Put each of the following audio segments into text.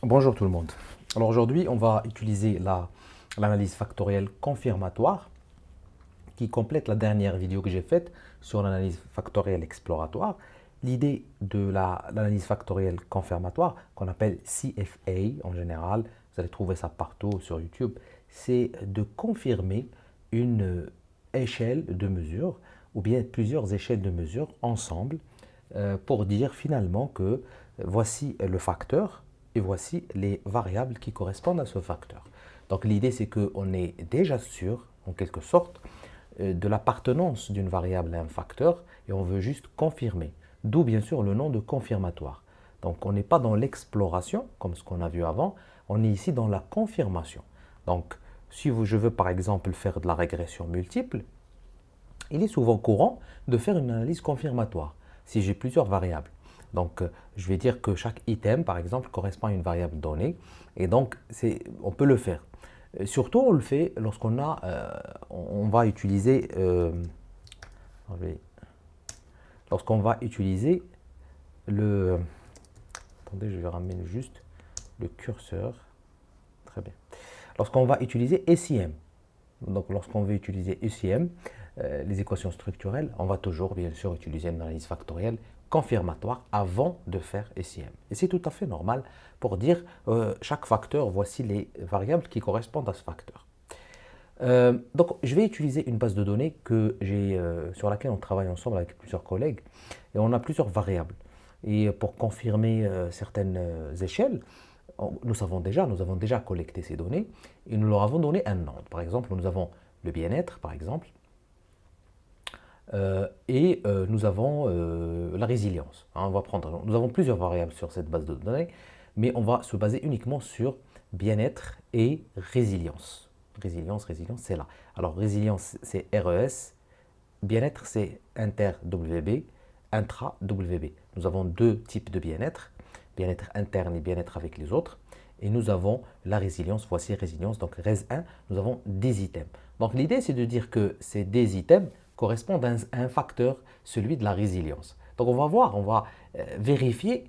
Bonjour tout le monde. Alors aujourd'hui, on va utiliser l'analyse factorielle confirmatoire qui complète la dernière vidéo que j'ai faite sur l'analyse factorielle exploratoire. L'idée de l'analyse factorielle confirmatoire, qu'on appelle CFA en général, vous allez trouver ça partout sur YouTube, c'est de confirmer une échelle de mesure ou bien plusieurs échelles de mesure ensemble pour dire finalement que voici le facteur et voici les variables qui correspondent à ce facteur. Donc l'idée c'est qu'on est déjà sûr, en quelque sorte, de l'appartenance d'une variable à un facteur et on veut juste confirmer. D'où bien sûr le nom de confirmatoire. Donc on n'est pas dans l'exploration comme ce qu'on a vu avant, on est ici dans la confirmation. Donc si je veux par exemple faire de la régression multiple, il est souvent courant de faire une analyse confirmatoire si j'ai plusieurs variables. Donc, je vais dire que chaque item, par exemple, correspond à une variable donnée. Et donc, on peut le faire. Surtout, on le fait lorsqu'on on va utiliser, lorsqu'on va utiliser le, attendez, je vais ramener juste le curseur. Très bien. Lorsqu'on va utiliser SIM, donc lorsqu'on veut utiliser SIM, les équations structurelles, on va toujours bien sûr utiliser une analyse factorielle confirmatoire avant de faire SIM. Et c'est tout à fait normal pour dire chaque facteur, voici les variables qui correspondent à ce facteur. Donc je vais utiliser une base de données sur laquelle on travaille ensemble avec plusieurs collègues et on a plusieurs variables. Et pour confirmer certaines échelles, nous avons déjà collecté ces données et nous leur avons donné un nom. Par exemple, nous avons le bien-être, par exemple, nous avons la résilience. Nous avons plusieurs variables sur cette base de données, mais on va se baser uniquement sur bien-être et résilience. Résilience, c'est là. Alors, résilience, c'est RES. Bien-être, c'est inter-WB, intra-WB. Nous avons deux types de bien-être interne et bien-être avec les autres. Et nous avons la résilience, voici résilience, donc res1, nous avons des items. Donc l'idée, c'est de dire que ces des items correspondent à un facteur, celui de la résilience. Donc on va voir, on va vérifier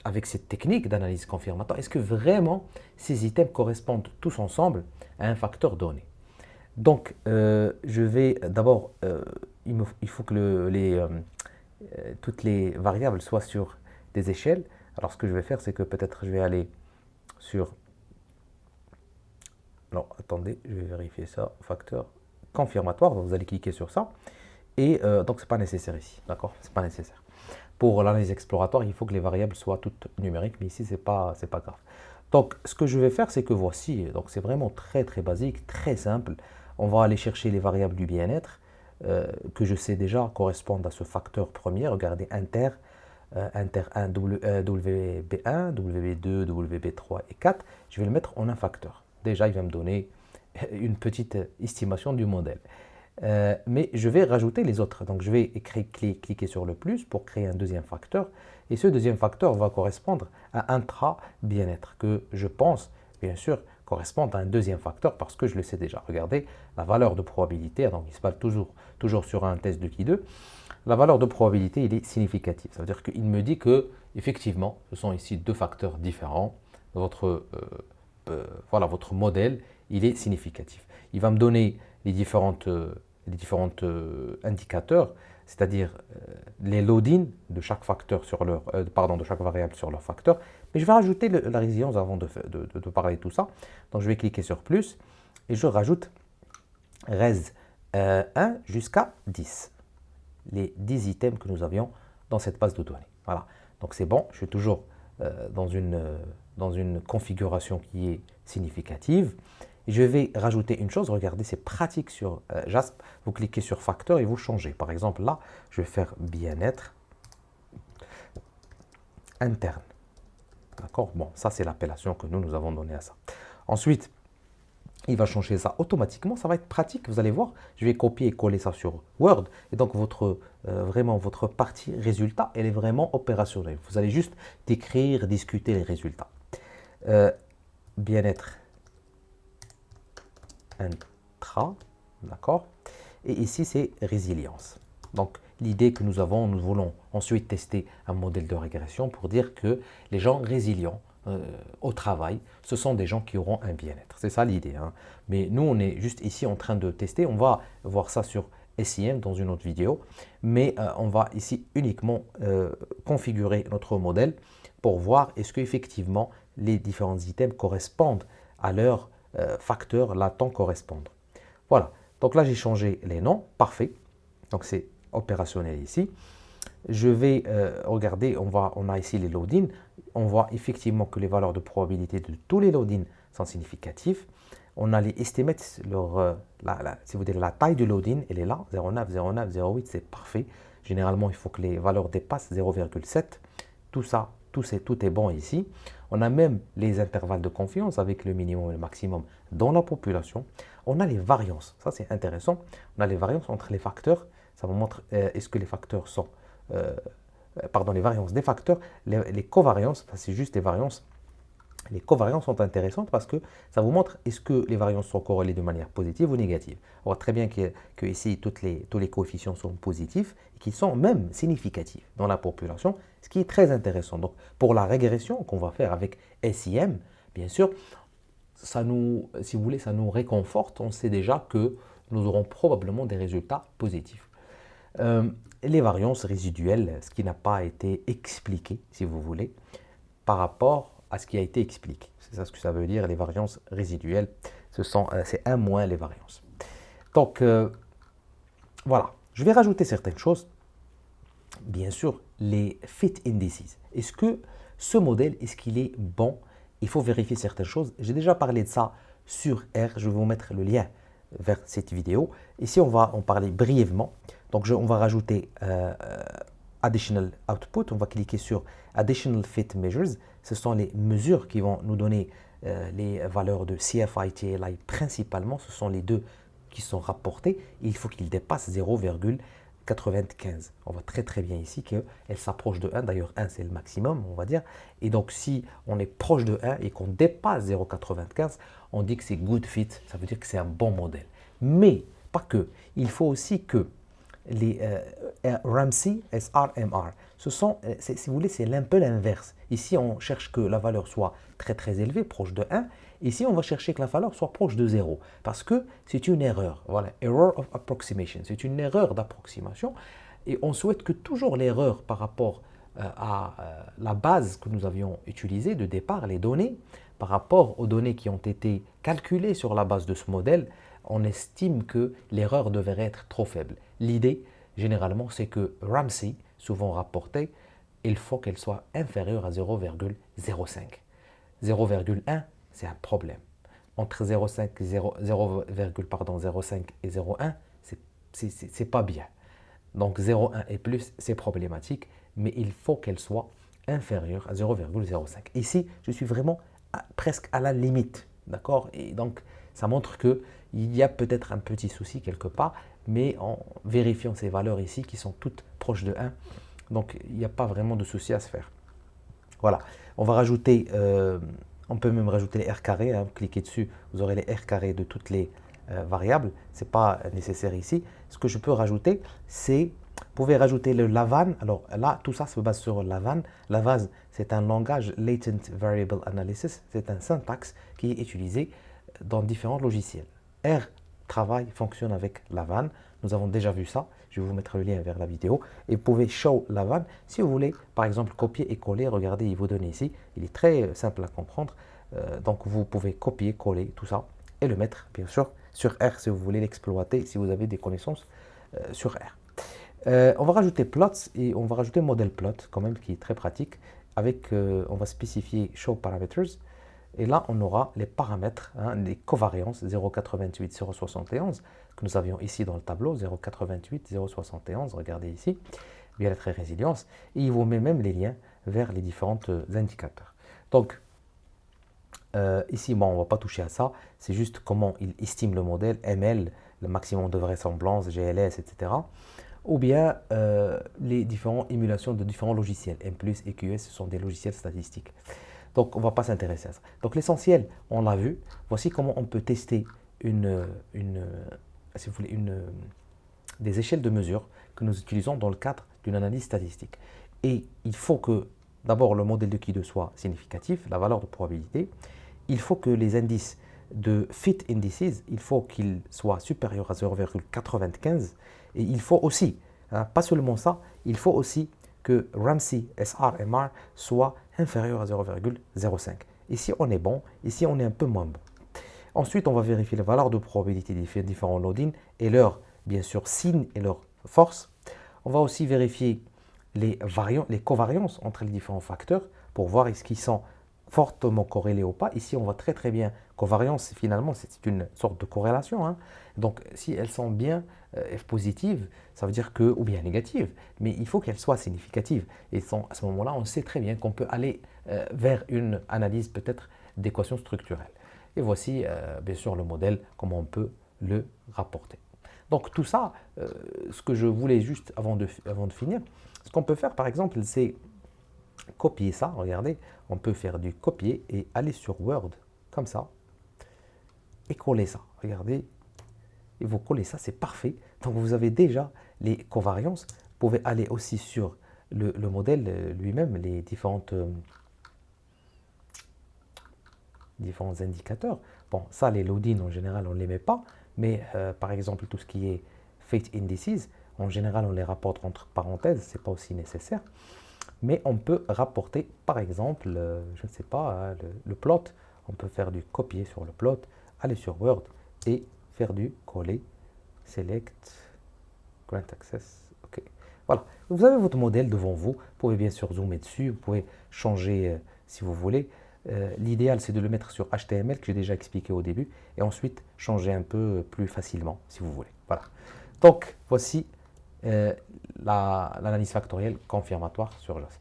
avec cette technique d'analyse confirmatoire, est-ce que vraiment ces items correspondent tous ensemble à un facteur donné. Donc je vais d'abord, il faut que toutes les variables soient sur des échelles. Alors ce que je vais faire, c'est que peut-être je vais aller sur... Non, attendez, je vais vérifier ça. Facteur confirmatoire, donc vous allez cliquer sur ça. Et donc, ce n'est pas nécessaire ici, d'accord? C'est pas nécessaire. Pour l'analyse exploratoire, il faut que les variables soient toutes numériques, mais ici, c'est pas grave. Donc, ce que je vais faire, c'est que voici, donc c'est vraiment très très basique, très simple. On va aller chercher les variables du bien-être, que je sais déjà correspondent à ce facteur premier. Regardez, inter 1, WB1, WB2, WB3 et 4. Je vais le mettre en un facteur. Déjà, il va me donner une petite estimation du modèle. Mais je vais rajouter les autres. Donc je vais cliquer sur le plus pour créer un deuxième facteur. Et ce deuxième facteur va correspondre à intra-bien-être que je pense, bien sûr, correspond à un deuxième facteur parce que je le sais déjà. Regardez la valeur de probabilité. Donc il se passe toujours sur un test de Ki2. La valeur de probabilité, il est significative. Ça veut dire qu'il me dit que, effectivement, ce sont ici deux facteurs différents. Voilà, votre modèle, il est significatif. Il va me donner les différentes indicateurs, c'est-à-dire les loadings de chaque facteur de chaque variable sur leur facteur. Mais je vais rajouter la résilience avant de parler de tout ça. Donc je vais cliquer sur plus et je rajoute res 1 jusqu'à 10. Les 10 items que nous avions dans cette base de données. Voilà. Donc c'est bon, je suis toujours dans une configuration qui est significative. Je vais rajouter une chose, regardez, c'est pratique sur JASP. Vous cliquez sur facteur et vous changez. Par exemple, là, je vais faire bien-être interne. D'accord? Bon, ça, c'est l'appellation que nous avons donnée à ça. Ensuite, il va changer ça automatiquement. Ça va être pratique, vous allez voir. Je vais copier et coller ça sur Word. Et donc, vraiment, votre partie résultat, elle est vraiment opérationnelle. Vous allez juste décrire, discuter les résultats. Bien-être intra, d'accord? Et ici, c'est résilience. Donc, l'idée que nous voulons ensuite tester un modèle de régression pour dire que les gens résilients au travail, ce sont des gens qui auront un bien-être. C'est ça l'idée, hein. Mais nous, on est juste ici en train de tester. On va voir ça sur SIM dans une autre vidéo. Mais on va ici uniquement configurer notre modèle pour voir est-ce qu'effectivement les différents items correspondent à leur facteur latent correspondant. Voilà. Donc là, j'ai changé les noms. Parfait. Donc c'est opérationnel ici. Je vais regarder, on a ici les loadings. On voit effectivement que les valeurs de probabilité de tous les loadings sont significatifs. On a les estimates, si vous voulez, la taille du loading, elle est là, 0,9, 0,9, 0,8, c'est parfait. Généralement, il faut que les valeurs dépassent 0,7. Tout ça, tout est bon ici. On a même les intervalles de confiance avec le minimum et le maximum dans la population. On a les variances, ça c'est intéressant. On a les variances entre les facteurs. Ça vous montre est-ce que les facteurs sont, les variances des facteurs, les covariances, c'est juste les variances. Les covariances sont intéressantes parce que ça vous montre est-ce que les variances sont corrélées de manière positive ou négative. On voit très bien que ici tous les coefficients sont positifs et qu'ils sont même significatifs dans la population, ce qui est très intéressant. Donc pour la régression qu'on va faire avec SIM, bien sûr, ça nous, si vous voulez, ça nous réconforte. On sait déjà que nous aurons probablement des résultats positifs. Les variances résiduelles, ce qui n'a pas été expliqué, si vous voulez, par rapport à ce qui a été expliqué. C'est ça ce que ça veut dire, les variances résiduelles. C'est 1 moins les variances. Donc, voilà. Je vais rajouter certaines choses. Bien sûr, les fit indices. Est-ce que ce modèle, est-ce qu'il est bon? Il faut vérifier certaines choses. J'ai déjà parlé de ça sur R. Je vais vous mettre le lien vers cette vidéo. Ici, on va en parler brièvement. Donc, on va rajouter Additional Output. On va cliquer sur Additional Fit Measures. Ce sont les mesures qui vont nous donner les valeurs de CFI, TLI principalement. Ce sont les deux qui sont rapportés. Il faut qu'ils dépassent 0,95. On voit très très bien ici qu'elle s'approche de 1. D'ailleurs, 1 c'est le maximum, on va dire. Et donc, si on est proche de 1 et qu'on dépasse 0,95, on dit que c'est good fit. Ça veut dire que c'est un bon modèle. Mais pas que. Il faut aussi que les RMC, SRMR, si vous voulez, c'est un peu l'inverse. Ici, on cherche que la valeur soit très très élevée, proche de 1. Ici, on va chercher que la valeur soit proche de 0, parce que c'est une erreur. Voilà, error of approximation. C'est une erreur d'approximation. Et on souhaite que toujours l'erreur par rapport à la base que nous avions utilisée de départ, les données, par rapport aux données qui ont été calculées sur la base de ce modèle, on estime que l'erreur devrait être trop faible. L'idée, généralement, c'est que Ramsey, souvent rapportée, il faut qu'elle soit inférieure à 0,05. 0,1, c'est un problème. Entre 0,5 et 0,05 et 0,1, c'est pas bien. Donc 0,1 et plus, c'est problématique, mais il faut qu'elle soit inférieure à 0,05. Ici, je suis vraiment presque à la limite, d'accord? Et donc, ça montre qu'il y a peut-être un petit souci quelque part, mais en vérifiant ces valeurs ici qui sont toutes proches de 1, donc il n'y a pas vraiment de souci à se faire. Voilà, on va rajouter, on peut même rajouter les R carrés, hein, cliquez dessus, vous aurez les R carrés de toutes les variables, ce n'est pas nécessaire ici. Ce que je peux rajouter, c'est, vous pouvez rajouter le Lavan. Alors là, tout ça se base sur Lavan. Lavan, c'est un langage Latent Variable Analysis, c'est un syntaxe qui est utilisé dans différents logiciels. R fonctionne avec Lavan. Nous avons déjà vu ça. Je vais vous mettre le lien vers la vidéo. Et vous pouvez show Lavan si vous voulez, par exemple, copier et coller. Regardez, il vous donne ici. Il est très simple à comprendre. Donc, vous pouvez copier, coller tout ça et le mettre, bien sûr, sur R si vous voulez l'exploiter, si vous avez des connaissances sur R. On va rajouter plots et on va rajouter model plot quand même qui est très pratique. Avec, on va spécifier show parameters. Et là, on aura les paramètres, hein, les covariances 0,88, 0,71 que nous avions ici dans le tableau, 0,88, 0,71, regardez ici, bien-être et résilience. Et il vous met même les liens vers les différents indicateurs. Donc, ici, bon, on ne va pas toucher à ça, c'est juste comment il estime le modèle, ML, le maximum de vraisemblance, GLS, etc. Ou bien les différentes émulations de différents logiciels, M+, et QS, ce sont des logiciels statistiques. Donc, on ne va pas s'intéresser à ça. Donc, l'essentiel, on l'a vu. Voici comment on peut tester si vous voulez, des échelles de mesure que nous utilisons dans le cadre d'une analyse statistique. Et il faut que d'abord le modèle de Kido soit significatif, la valeur de probabilité. Il faut que les indices de fit indices, il faut qu'ils soient supérieurs à 0,95 et il faut aussi, hein, pas seulement ça, il faut aussi que Ramsey SR-MR soit inférieur à 0,05. Ici on est bon, ici on est un peu moins bon. Ensuite on va vérifier les valeurs de probabilité des différents loadings et leur, bien sûr, signe et leur force. On va aussi vérifier les covariances entre les différents facteurs pour voir est-ce qu'ils sont fortement corrélés ou pas. Ici, on voit très bien covariance, finalement, c'est une sorte de corrélation. Hein. Donc, si elles sont bien positives, ça veut dire que, ou bien négatives, mais il faut qu'elles soient significatives. Et à ce moment-là, on sait très bien qu'on peut aller vers une analyse peut-être d'équation structurelle. Et voici, bien sûr, le modèle, comment on peut le rapporter. Donc tout ça, ce que je voulais juste avant de finir, ce qu'on peut faire par exemple, c'est copier ça. Regardez, on peut faire du copier et aller sur Word, comme ça, et coller ça. Regardez, et vous collez ça, c'est parfait. Donc vous avez déjà les covariances. Vous pouvez aller aussi sur le modèle lui-même, les différents indicateurs. Bon, ça, les loadings, en général, on ne les met pas. Mais par exemple, tout ce qui est Fate Indices, en général, on les rapporte entre parenthèses. Ce n'est pas aussi nécessaire. Mais on peut rapporter, par exemple, je ne sais pas, hein, le plot. On peut faire du copier sur le plot, aller sur Word et faire du coller, select, grant access. OK. Voilà. Vous avez votre modèle devant vous. Vous pouvez bien sûr zoomer dessus. Vous pouvez changer si vous voulez. L'idéal, c'est de le mettre sur HTML, que j'ai déjà expliqué au début, et ensuite changer un peu plus facilement, si vous voulez. Voilà. Donc, voici l'analyse factorielle confirmatoire sur JAS.